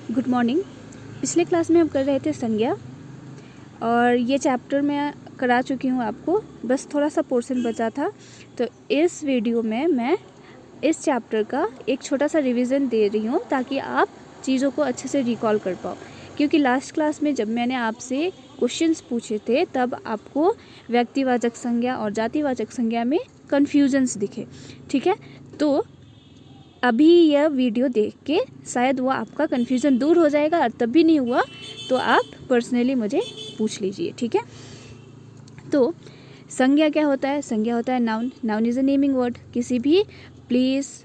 Good morning. पिछले class में हम कर रहे थे संज्ञा और ये चैप्टर मैं करा चुकी हूँ आपको, बस थोड़ा सा पोर्शन बचा था। तो इस वीडियो में मैं इस चैप्टर का एक छोटा सा रिवीजन दे रही हूँ ताकि आप चीज़ों को अच्छे से रिकॉल कर पाओ, क्योंकि लास्ट क्लास में जब मैंने आपसे क्वेश्चंस पूछे थे तब आपको व्यक्तिवाचक संज्ञा और जातिवाचक संज्ञा में कन्फ्यूजन्स दिखे। ठीक है, तो अभी यह वीडियो देख के शायद वो आपका कन्फ्यूज़न दूर हो जाएगा, और तब भी नहीं हुआ तो आप पर्सनली मुझे पूछ लीजिए। ठीक है, तो संज्ञा क्या होता है? संज्ञा होता है noun. Noun is a naming word. किसी भी प्लेस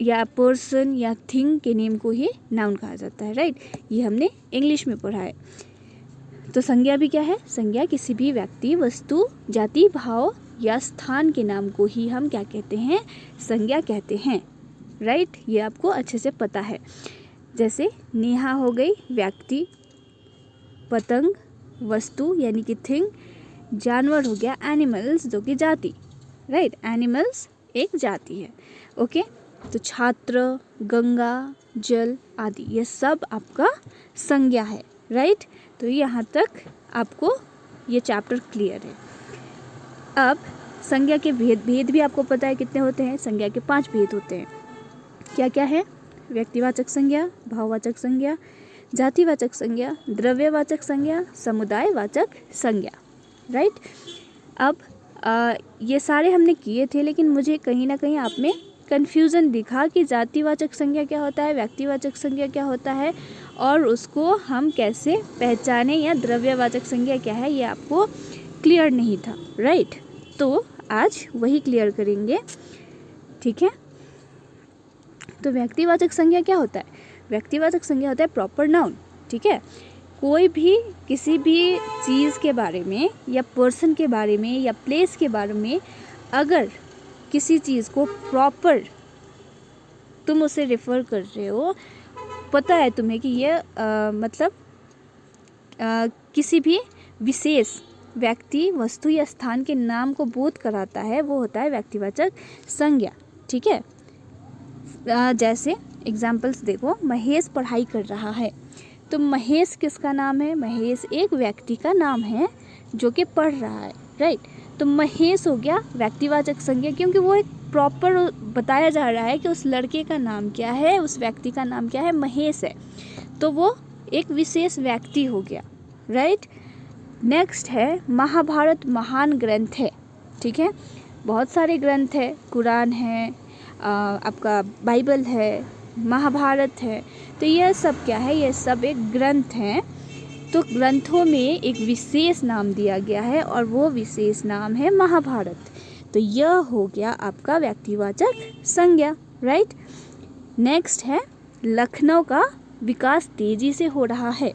या पर्सन या थिंग के नेम को ही नाउन कहा जाता है, राइट। ये हमने इंग्लिश में पढ़ा है। तो संज्ञा भी क्या है? संज्ञा किसी भी व्यक्ति, वस्तु, जाति, भाव या स्थान के नाम को ही हम क्या कहते हैं? संज्ञा कहते हैं, राइट। ये आपको अच्छे से पता है। जैसे नेहा हो गई व्यक्ति, पतंग वस्तु यानी कि थिंग, जानवर हो गया एनिमल्स जो कि जाति, राइट। एनिमल्स एक जाति है, ओके। तो छात्र, गंगा, जल आदि ये सब आपका संज्ञा है, राइट। तो यहाँ तक आपको ये चैप्टर क्लियर है। अब संज्ञा के भेद भी आपको पता है कितने होते हैं? संज्ञा के 5 भेद होते हैं। क्या क्या है? व्यक्तिवाचक संज्ञा, भाववाचक संज्ञा, जातिवाचक संज्ञा, द्रव्यवाचक संज्ञा, समुदायवाचक संज्ञा, राइट। अब ये सारे हमने किए थे, लेकिन मुझे कहीं ना कहीं आप में कन्फ्यूज़न दिखा कि जातिवाचक संज्ञा क्या होता है, व्यक्तिवाचक संज्ञा क्या होता है, और उसको हम कैसे पहचाने, या द्रव्यवाचक संज्ञा क्या है, ये आपको क्लियर नहीं था, राइट। तो आज वही क्लियर करेंगे, ठीक है। तो व्यक्तिवाचक संज्ञा क्या होता है? व्यक्तिवाचक संज्ञा होता है प्रॉपर नाउन, ठीक है। कोई भी किसी भी चीज़ के बारे में या पर्सन के बारे में या प्लेस के बारे में अगर किसी चीज़ को प्रॉपर तुम उसे रेफ़र कर रहे हो, पता है तुम्हें कि ये मतलब किसी भी विशेष व्यक्ति, वस्तु या स्थान के नाम को बोध कराता है, वो होता है व्यक्तिवाचक संज्ञा, ठीक है। जैसे एग्जाम्पल्स देखो, महेश पढ़ाई कर रहा है, तो महेश किसका नाम है? महेश एक व्यक्ति का नाम है जो कि पढ़ रहा है, राइट। तो महेश हो गया व्यक्तिवाचक संज्ञा, क्योंकि वो एक प्रॉपर बताया जा रहा है कि उस लड़के का नाम क्या है, उस व्यक्ति का नाम क्या है, महेश है, तो वो एक विशेष व्यक्ति हो गया, राइट। नेक्स्ट है महाभारत महान ग्रंथ है, ठीक है। बहुत सारे ग्रंथ है, कुरान है, आपका बाइबल है, महाभारत है, तो यह सब क्या है? यह सब एक ग्रंथ हैं। तो ग्रंथों में एक विशेष नाम दिया गया है और वो विशेष नाम है महाभारत। तो यह हो गया आपका व्यक्तिवाचक संज्ञा, राइट। नेक्स्ट है लखनऊ का विकास तेजी से हो रहा है।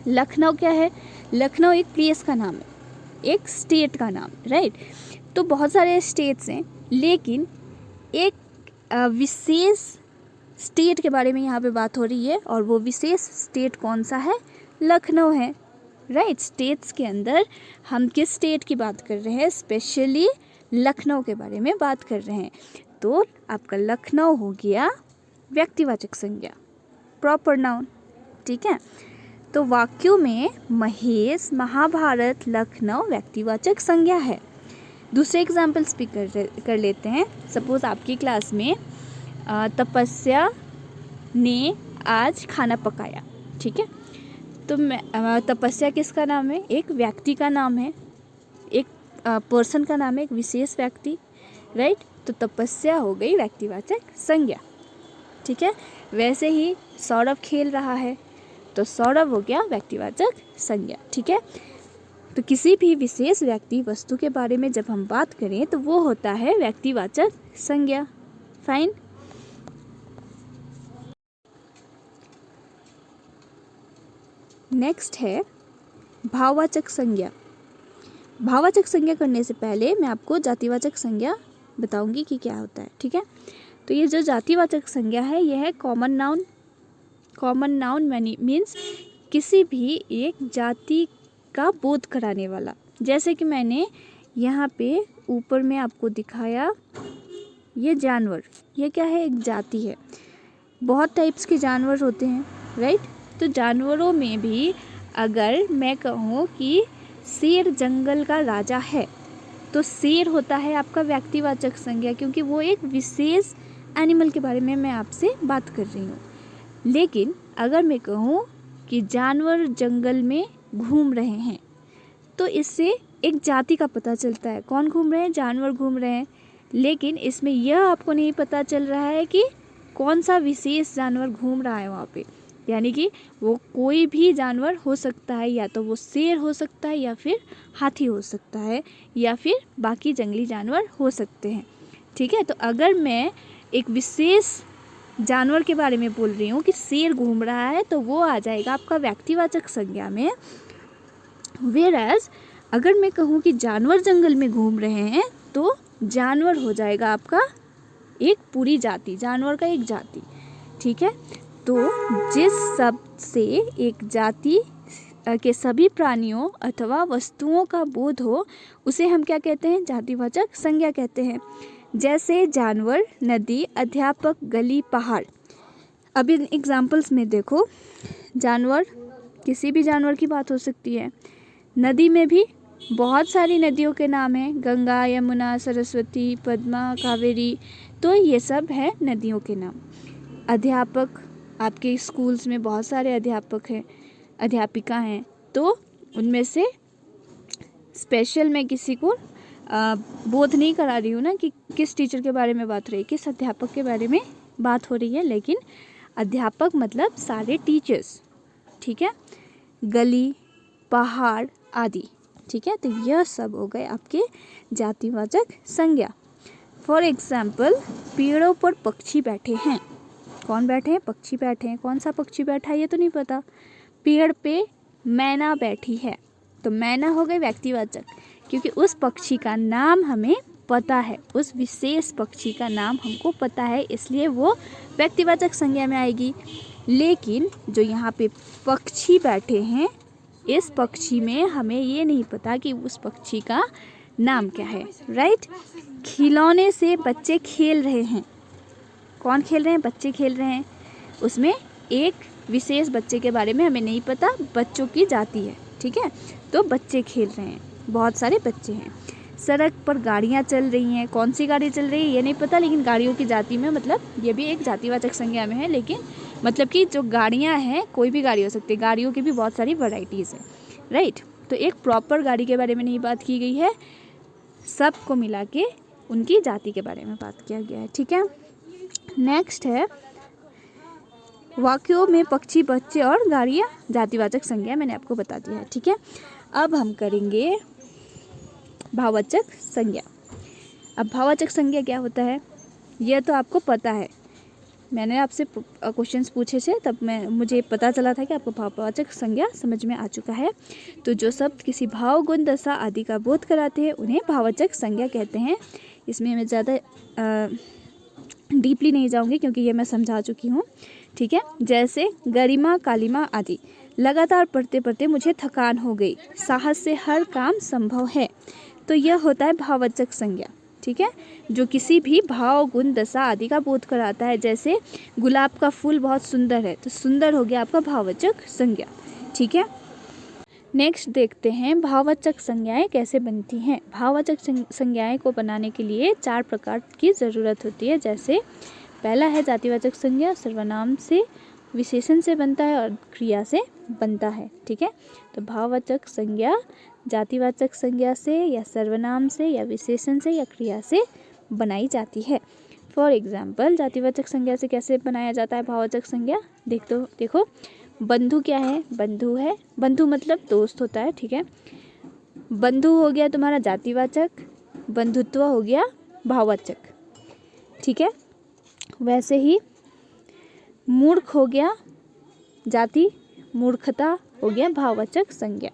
लखनऊ क्या है? लखनऊ एक प्लेस का नाम है, एक स्टेट का नाम, राइट। तो बहुत सारे स्टेट्स हैं, लेकिन एक विशेष स्टेट के बारे में यहाँ पे बात हो रही है, और वो विशेष स्टेट कौन सा है? लखनऊ है, राइट। स्टेट्स के अंदर हम किस स्टेट की बात कर रहे हैं? स्पेशली लखनऊ के बारे में बात कर रहे हैं। तो आपका लखनऊ हो गया व्यक्तिवाचक संज्ञा, प्रॉपर नाउन, ठीक है। तो वाक्यों में महेश, महाभारत, लखनऊ व्यक्तिवाचक संज्ञा है। दूसरे एग्जाम्पल्स भी कर लेते हैं। सपोज आपकी क्लास में तपस्या ने आज खाना पकाया, ठीक है। तो तपस्या किसका नाम है? एक व्यक्ति का नाम है, एक पर्सन का नाम है, एक विशेष व्यक्ति, राइट। तो तपस्या हो गई व्यक्तिवाचक संज्ञा, ठीक है। वैसे ही सौरभ खेल रहा है, तो सौरभ हो गया व्यक्तिवाचक संज्ञा, ठीक है। तो किसी भी विशेष व्यक्ति, वस्तु के बारे में जब हम बात करें तो वो होता है व्यक्तिवाचक संज्ञा, फाइन। नेक्स्ट है भाववाचक संज्ञा। भाववाचक संज्ञा करने से पहले मैं आपको जातिवाचक संज्ञा बताऊंगी कि क्या होता है, ठीक है। तो ये जो जातिवाचक संज्ञा है, यह है common noun. Common noun means किसी भी एक जाति का बोध कराने वाला। जैसे कि मैंने यहाँ पे ऊपर में आपको दिखाया, ये जानवर, ये क्या है? एक जाति है। बहुत टाइप्स के जानवर होते हैं, राइट। तो जानवरों में भी अगर मैं कहूँ कि शेर जंगल का राजा है, तो शेर होता है आपका व्यक्तिवाचक संज्ञा, क्योंकि वो एक विशेष एनिमल के बारे में मैं आपसे बात कर रही हूँ। लेकिन अगर मैं कहूँ कि जानवर जंगल में घूम रहे हैं, तो इससे एक जाति का पता चलता है। कौन घूम रहे हैं? जानवर घूम रहे हैं। लेकिन इसमें यह आपको नहीं पता चल रहा है कि कौन सा विशेष जानवर घूम रहा है वहाँ पे। यानी कि वो कोई भी जानवर हो सकता है, या तो वो शेर हो सकता है, या फिर हाथी हो सकता है, या फिर बाकी जंगली जानवर हो सकते हैं। ठीक है, तो अगर मैं एक विशेष जानवर के बारे में बोल रही हूँ कि शेर घूम रहा है, तो वो आ जाएगा आपका व्यक्तिवाचक संज्ञा में। वेयरएज अगर मैं कहूँ कि जानवर जंगल में घूम रहे हैं, तो जानवर हो जाएगा आपका एक पूरी जाति, जानवर का एक जाति। ठीक है, तो जिस शब्द से एक जाति के सभी प्राणियों अथवा वस्तुओं का बोध हो, उसे हम क्या कहते हैं? जातिवाचक संज्ञा कहते हैं। जैसे जानवर, नदी, अध्यापक, गली, पहाड़। अब इन एग्जाम्पल्स में देखो, जानवर, किसी भी जानवर की बात हो सकती है। नदी में भी बहुत सारी नदियों के नाम हैं, गंगा, यमुना, सरस्वती, पद्मा, कावेरी, तो ये सब है नदियों के नाम। अध्यापक, आपके स्कूल्स में बहुत सारे अध्यापक हैं, अध्यापिका हैं, तो उनमें से स्पेशल मैं किसी को बोध नहीं करा रही हूँ ना कि किस टीचर के बारे में बात हो रही है, किस अध्यापक के बारे में बात हो रही है, लेकिन अध्यापक मतलब सारे टीचर्स। ठीक है, गली, पहाड़ आदि। ठीक है, तो यह सब हो गए आपके जातिवाचक संज्ञा। फॉर एग्जाम्पल, पेड़ों पर पक्षी बैठे हैं। कौन बैठे हैं? पक्षी बैठे हैं। कौन सा पक्षी बैठा है ये तो नहीं पता। पेड़ पे मैना बैठी है, तो मैना हो गई व्यक्तिवाचक, क्योंकि उस पक्षी का नाम हमें पता है, उस विशेष पक्षी का नाम हमको पता है, इसलिए वो व्यक्तिवाचक संज्ञा में आएगी। लेकिन जो यहाँ पे पक्षी बैठे हैं, इस पक्षी में हमें ये नहीं पता कि उस पक्षी का नाम क्या है, राइट। खिलौने से बच्चे खेल रहे हैं। कौन खेल रहे हैं? बच्चे खेल रहे हैं। उसमें एक विशेष बच्चे के बारे में हमें नहीं पता, बच्चों की जाति है। ठीक है, तो बच्चे खेल रहे हैं, बहुत सारे बच्चे हैं। सड़क पर गाड़ियाँ चल रही हैं। कौन सी गाड़ी चल रही है ये नहीं पता, लेकिन गाड़ियों की जाति में, मतलब ये भी एक जातिवाचक संज्ञा में है, लेकिन मतलब कि जो गाड़ियाँ हैं, कोई भी गाड़ी हो सकती है, गाड़ियों की भी बहुत सारी वैरायटीज़ हैं, राइट। तो एक प्रॉपर गाड़ी के बारे में नहीं बात की गई है, सबको मिला के उनकी जाति के बारे में बात किया गया है। ठीक है, नेक्स्ट है वाक्यों में पक्षी, बच्चे और गाड़ियाँ जातिवाचक संज्ञा, मैंने आपको बता दिया है। ठीक है, अब हम करेंगे भाववाचक संज्ञा। अब भाववाचक संज्ञा क्या होता है यह तो आपको पता है, मैंने आपसे क्वेश्चंस पूछे थे, तब मुझे पता चला था कि आपको भाववाचक संज्ञा समझ में आ चुका है। तो जो शब्द किसी भाव, गुण, दशा आदि का बोध कराते हैं, उन्हें भाववाचक संज्ञा कहते हैं। इसमें मैं ज़्यादा डीपली नहीं जाऊंगी, क्योंकि ये मैं समझा चुकी हूँ। ठीक है, जैसे गरिमा, कालिमा आदि। लगातार पढ़ते पढ़ते मुझे थकान हो गई, साहस से हर काम संभव है, तो यह होता है भाववाचक संज्ञा। ठीक है, जो किसी भी भाव, गुण, दशा आदि का बोध कराता है। जैसे गुलाब का फूल बहुत सुंदर है, तो सुंदर हो गया आपका भाववाचक संज्ञा। ठीक है, नेक्स्ट देखते हैं भाववाचक संज्ञाएं कैसे बनती हैं। भाववाचक संज्ञाएं को बनाने के लिए 4 प्रकार की ज़रूरत होती है। जैसे पहला है जातिवाचक संज्ञा, सर्वनाम से, विशेषण से बनता है और क्रिया से बनता है। ठीक है, तो भाववाचक संज्ञा जातिवाचक संज्ञा से, या सर्वनाम से, या विशेषण से, या क्रिया से बनाई जाती है। फॉर एग्जाम्पल, जातिवाचक संज्ञा से कैसे बनाया जाता है भाववाचक संज्ञा, देखो बंधु क्या है? बंधु है, बंधु मतलब दोस्त होता है। ठीक है, बंधु हो गया तुम्हारा जातिवाचक, बंधुत्व हो गया भाववाचक। ठीक है, वैसे ही मूर्ख हो गया जाति, मूर्खता हो गया भाववाचक संज्ञा।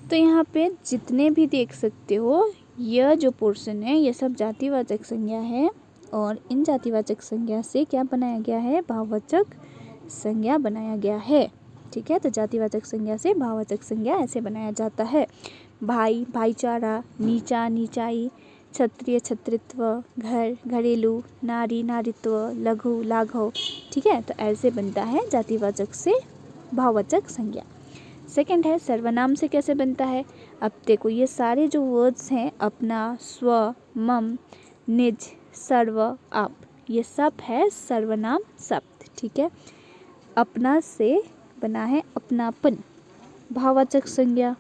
तो यहाँ पे जितने भी देख सकते हो, यह जो पोर्शन है ये सब जातिवाचक संज्ञा है, और इन जातिवाचक संज्ञा से क्या बनाया गया है? भाववाचक संज्ञा बनाया गया है। ठीक है, तो जातिवाचक संज्ञा से भाववाचक संज्ञा ऐसे बनाया जाता है। भाई, भाईचारा, नीचा, नीचाई, क्षत्रिय क्षत्रित्व, घर घरेलू, नारी नारीत्व, लघु लाघव। ठीक है, तो ऐसे बनता है जातिवाचक से भाववाचक संज्ञा। सेकंड है सर्वनाम से कैसे बनता है। अब देखो ये सारे जो वर्ड्स हैं अपना, स्व, मम, निज, सर्व, आप, ये सब है सर्वनाम शब्द। ठीक है, अपना से बना है अपनापन, भाववाचक संज्ञा।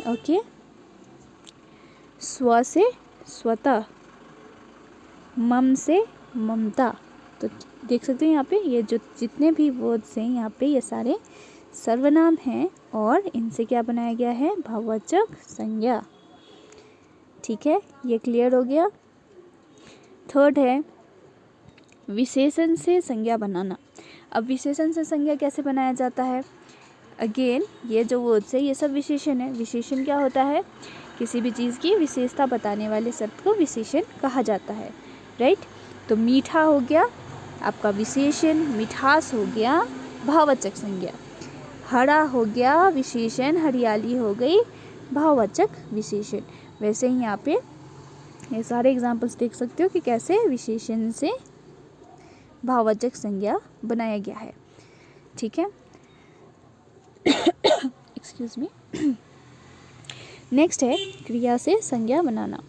ओके, स्व से स्वतः, मम से ममता। तो देख सकते हैं यहाँ पे ये जो जितने भी वर्ड्स हैं यहाँ पे ये सारे सर्वनाम हैं और इनसे क्या बनाया गया है, भाववाचक संज्ञा। ठीक है, ये क्लियर हो गया। थर्ड है विशेषण से संज्ञा बनाना। अब विशेषण से संज्ञा कैसे बनाया जाता है। अगेन ये जो वर्ड्स है ये सब विशेषण है। विशेषण क्या होता है, किसी भी चीज़ की विशेषता बताने वाले शब्द को विशेषण कहा जाता है। राइट, तो मीठा हो गया आपका विशेषण, मिठास हो गया भाववाचक संज्ञा, हरा हो गया विशेषण, हरियाली हो गई भाववाचक विशेषण। वैसे ही यहाँ पे ये सारे एग्जाम्पल्स देख सकते हो कि कैसे विशेषण से भाववाचक संज्ञा बनाया गया है। ठीक है, एक्सक्यूज मी। नेक्स्ट है क्रिया से संज्ञा बनाना।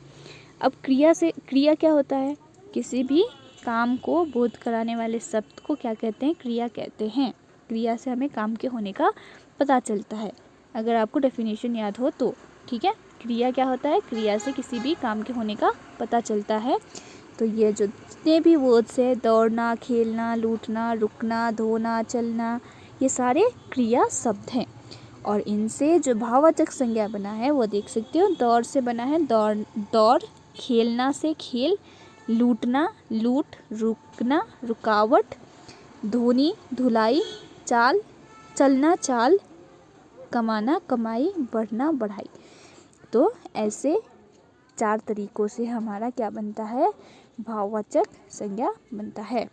अब क्रिया क्या होता है, किसी भी काम को बोध कराने वाले शब्द को क्या कहते हैं, क्रिया कहते हैं। क्रिया से हमें काम के होने का पता चलता है, अगर आपको डेफिनेशन याद हो तो। ठीक है, क्रिया क्या होता है, क्रिया से किसी भी काम के होने का पता चलता है। तो ये जो जितने भी वर्ड्स है, दौड़ना, खेलना, लूटना, रुकना, धोना, चलना, ये सारे क्रिया शब्द हैं और इनसे जो भाववाचक संज्ञा बना है वो देख सकते हो। दौड़ से बना है दौड़, खेलना से खेल, लूटना लूट, रुकना रुकावट, धोनी धुलाई, चाल चलना चाल, कमाना कमाई, बढ़ना बढ़ाई। तो ऐसे 4 तरीकों से हमारा क्या बनता है, भाववाचक संज्ञा बनता है।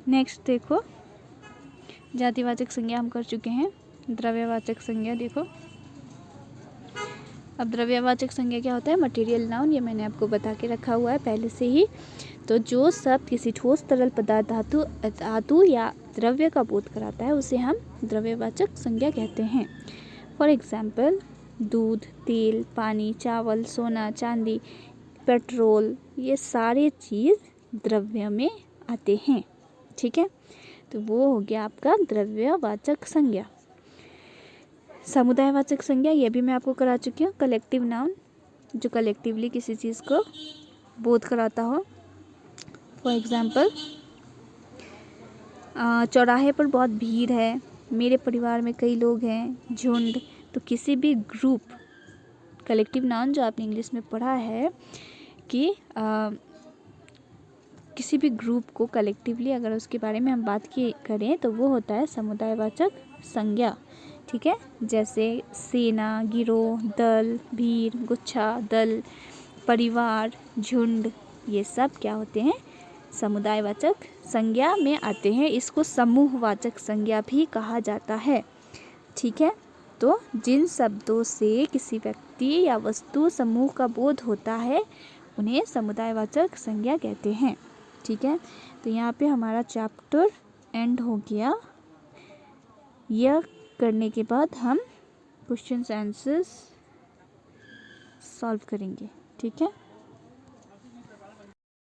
नेक्स्ट देखो, जातिवाचक संज्ञा हम कर चुके हैं। द्रव्यवाचक संज्ञा देखो। अब द्रव्यवाचक संज्ञा क्या होता है, मटेरियल नाउन, ये मैंने आपको बता के रखा हुआ है पहले से ही। तो जो शब्द किसी ठोस तरल पदार्थ धातु या द्रव्य का बोध कराता है उसे हम द्रव्यवाचक संज्ञा कहते हैं। फॉर एग्जाम्पल दूध, तेल, पानी, चावल, सोना, चांदी, पेट्रोल, ये सारे चीज़ द्रव्य में आते हैं। ठीक है, तो वो हो गया आपका द्रव्यवाचक संज्ञा। समुदायवाचक संज्ञा ये भी मैं आपको करा चुकी हूँ। कलेक्टिव नाउन, जो कलेक्टिवली किसी चीज़ को बोध कराता हो। फॉर एग्जाम्पल चौराहे पर बहुत भीड़ है, मेरे परिवार में कई लोग हैं, झुंड। तो किसी भी ग्रुप, कलेक्टिव नाउन जो आपने इंग्लिश में पढ़ा है कि किसी भी ग्रुप को कलेक्टिवली अगर उसके बारे में हम बात करें तो वो होता है समुदायवाचक संज्ञा। ठीक है, जैसे सेना, गिरोह, दल, भीड़, गुच्छा, दल, परिवार, झुंड, ये सब क्या होते हैं, समुदायवाचक संज्ञा में आते हैं। इसको समूहवाचक संज्ञा भी कहा जाता है। ठीक है, तो जिन शब्दों से किसी व्यक्ति या वस्तु समूह का बोध होता है उन्हें समुदायवाचक संज्ञा कहते हैं। ठीक है, तो यहाँ पे हमारा चैप्टर एंड हो गया। यह करने के बाद हम क्वेश्चंस आंसर्स सॉल्व करेंगे। ठीक है।